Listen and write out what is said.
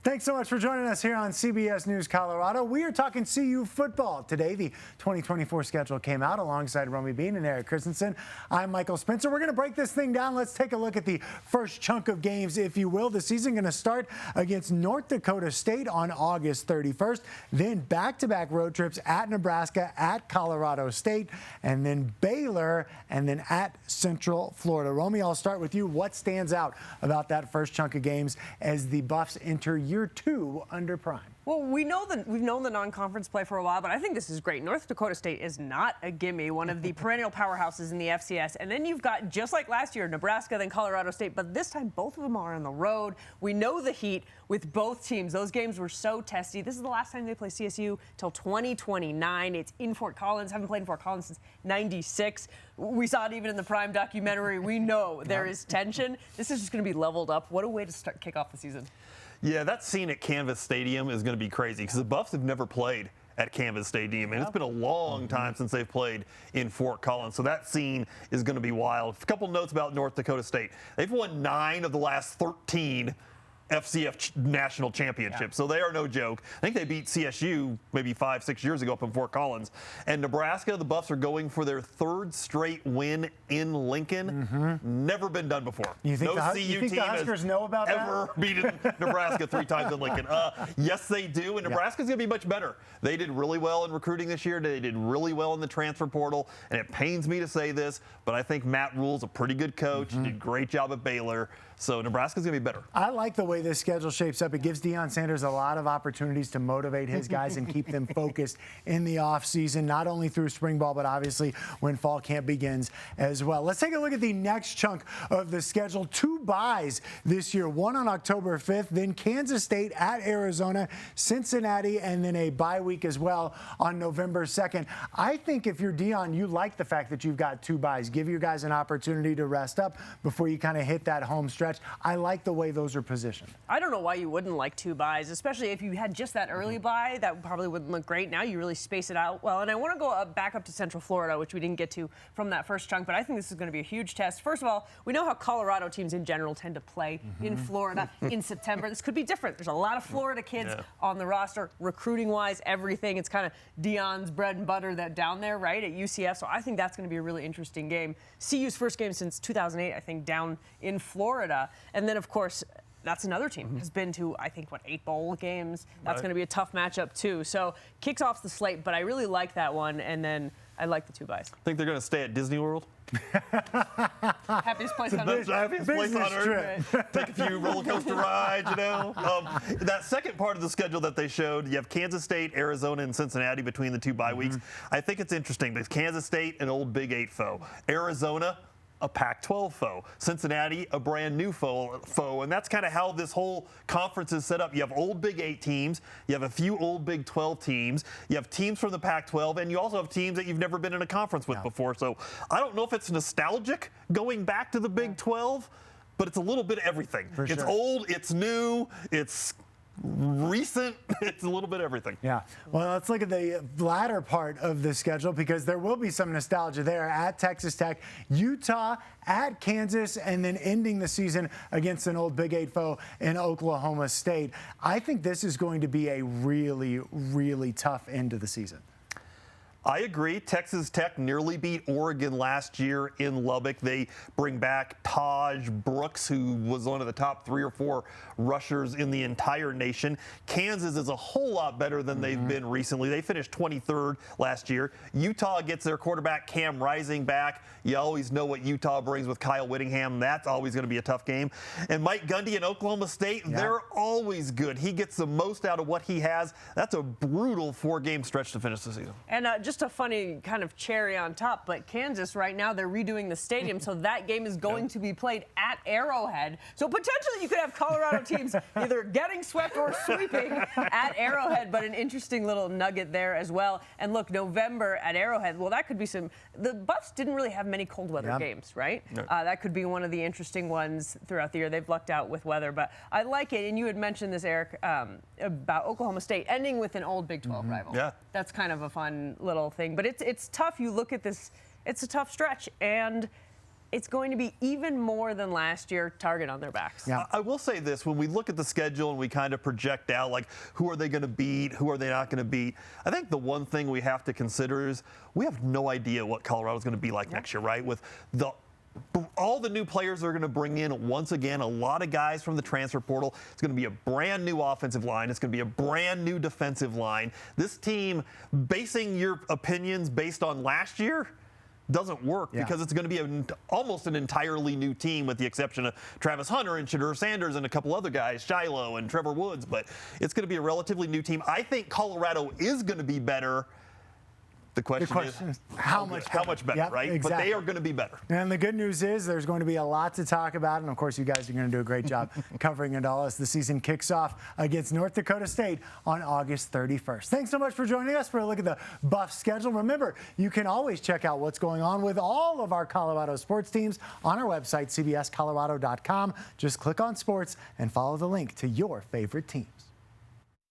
Thanks so much for joining us here on CBS News Colorado. We are talking CU football. Today, the 2024 schedule came out alongside Romi Bean and Eric Christensen. I'm Michael Spencer. We're going to break this thing down. Let's take a look at the first chunk of games, if you will. The season going to start against North Dakota State on August 31st. Then back-to-back road trips at Nebraska, at Colorado State, and then Baylor, and then at Central Florida. Romi, I'll start with you. What stands out about that first chunk of games as the Buffs enter year 2 under Prime? Well, we've known the non-conference play for a while, but I think this is great. North Dakota State is not a gimme, one of the perennial powerhouses in the FCS. And then you've got, just like last year, Nebraska, then Colorado State, but this time both of them are on the road. We know the heat with both teams. Those games were so testy. This is the last time they play CSU till 2029. It's in Fort Collins. Haven't played in Fort Collins since '96. We saw it even in the Prime documentary. We know there is tension. This is just going to be leveled up. What a way to kick off the season. Yeah, that scene at Canvas Stadium is going to be crazy because the Buffs have never played at Canvas Stadium, and it's been a long time since they've played in Fort Collins. So that scene is going to be wild. A couple notes about North Dakota State. They've won 9 of the last 13 FCF national championships, so they are no joke. I think they beat CSU maybe 5-6 years ago up in Fort Collins. And Nebraska, the Buffs are going for their 3rd straight win in Lincoln. Never been done before. You think no the CU team Huskers know about ever beaten Nebraska 3 times in Lincoln. Yes, they do, and Nebraska's going to be much better. They did really well in recruiting this year. They did really well in the transfer portal, and it pains me to say this, but I think Matt Rule's a pretty good coach. He did a great job at Baylor. So Nebraska's going to be better. I like the way this schedule shapes up. It gives Deion Sanders a lot of opportunities to motivate his guys and keep them focused in the offseason, not only through spring ball, but obviously when fall camp begins as well. Let's take a look at the next chunk of the schedule. 2 byes this year, one on October 5th, then Kansas State at Arizona, Cincinnati, and then a bye week as well on November 2nd. I think if you're Deion, you like the fact that you've got 2 byes. Give your guys an opportunity to rest up before you kind of hit that home stretch. I like the way those are positioned. I don't know why you wouldn't like 2 byes, especially if you had just that early bye. That probably wouldn't look great. Now you really space it out well. And I want to go back up to Central Florida, which we didn't get to from that first chunk, but I think this is going to be a huge test. First of all, we know how Colorado teams in general tend to play in Florida in September. This could be different. There's a lot of Florida kids on the roster, recruiting-wise, everything. It's kind of Deion's bread and butter that down there, right, at UCF. So I think that's going to be a really interesting game. CU's first game since 2008, I think, down in Florida. And then, of course, that's another team has been to, I think, 8 bowl games. That's going to be a tough matchup, too. So kicks off the slate, but I really like that one. And then I like the 2 byes. Think they're going to stay at Disney World? Happiest place on earth. Happiest place on earth. Take a few roller coaster rides, you know. That second part of the schedule that they showed, you have Kansas State, Arizona, and Cincinnati between the 2 bye weeks. I think it's interesting because Kansas State, an old Big 8 foe. Arizona, a Pac-12 foe. Cincinnati, a brand new foe. And that's kind of how this whole conference is set up. You have old Big 8 teams. You have a few old Big 12 teams. You have teams from the Pac-12. And you also have teams that you've never been in a conference with before. So I don't know if it's nostalgic going back to the Big 12, but it's a little bit of everything. It's old, it's new, it's recent. It's a little bit of everything. Yeah. Well, let's look at the latter part of the schedule because there will be some nostalgia there at Texas Tech, Utah, at Kansas, and then ending the season against an old Big 8 foe in Oklahoma State. I think this is going to be a really, really tough end to the season. I agree. Texas Tech nearly beat Oregon last year in Lubbock. They bring back Taj Brooks, who was one of the top 3 or 4 rushers in the entire nation. Kansas is a whole lot better than they've been recently. They finished 23rd last year. Utah gets their quarterback Cam Rising back. You always know what Utah brings with Kyle Whittingham. That's always going to be a tough game. And Mike Gundy in Oklahoma State, they're always good. He gets the most out of what he has. That's a brutal 4-game stretch to finish the season. And just a funny kind of cherry on top, but Kansas right now, they're redoing the stadium, so that game is going to be played at Arrowhead. So potentially you could have Colorado teams either getting swept or sweeping at Arrowhead, but an interesting little nugget there as well. And look, November at Arrowhead, well, that could be some – the Buffs didn't really have many cold weather games, right? That could be one of the interesting ones throughout the year. They've lucked out with weather, but I like it. And you had mentioned this, Eric, about Oklahoma State ending with an old Big 12 rival. Yeah. That's kind of a fun little thing. But it's tough. You look at this, it's a tough stretch. And it's going to be even more than last year target on their backs. Yeah. I will say this, when we look at the schedule and we kind of project out, like, who are they going to beat, who are they not going to beat, I think the one thing we have to consider is we have no idea what Colorado's going to be like next year, right? With all the new players they're going to bring in, once again, a lot of guys from the transfer portal. It's going to be a brand new offensive line. It's going to be a brand new defensive line. This team, basing your opinions based on last year, doesn't work because it's going to be almost an entirely new team, with the exception of Travis Hunter and Shadur Sanders and a couple other guys, Shiloh and Trevor Woods. But it's going to be a relatively new team. I think Colorado is going to be better. The question is how much better, yep, right? Exactly. But they are going to be better. And the good news is there's going to be a lot to talk about. And, of course, you guys are going to do a great job covering it all as the season kicks off against North Dakota State on August 31st. Thanks so much for joining us for a look at the Buff schedule. Remember, you can always check out what's going on with all of our Colorado sports teams on our website, cbscolorado.com. Just click on sports and follow the link to your favorite teams.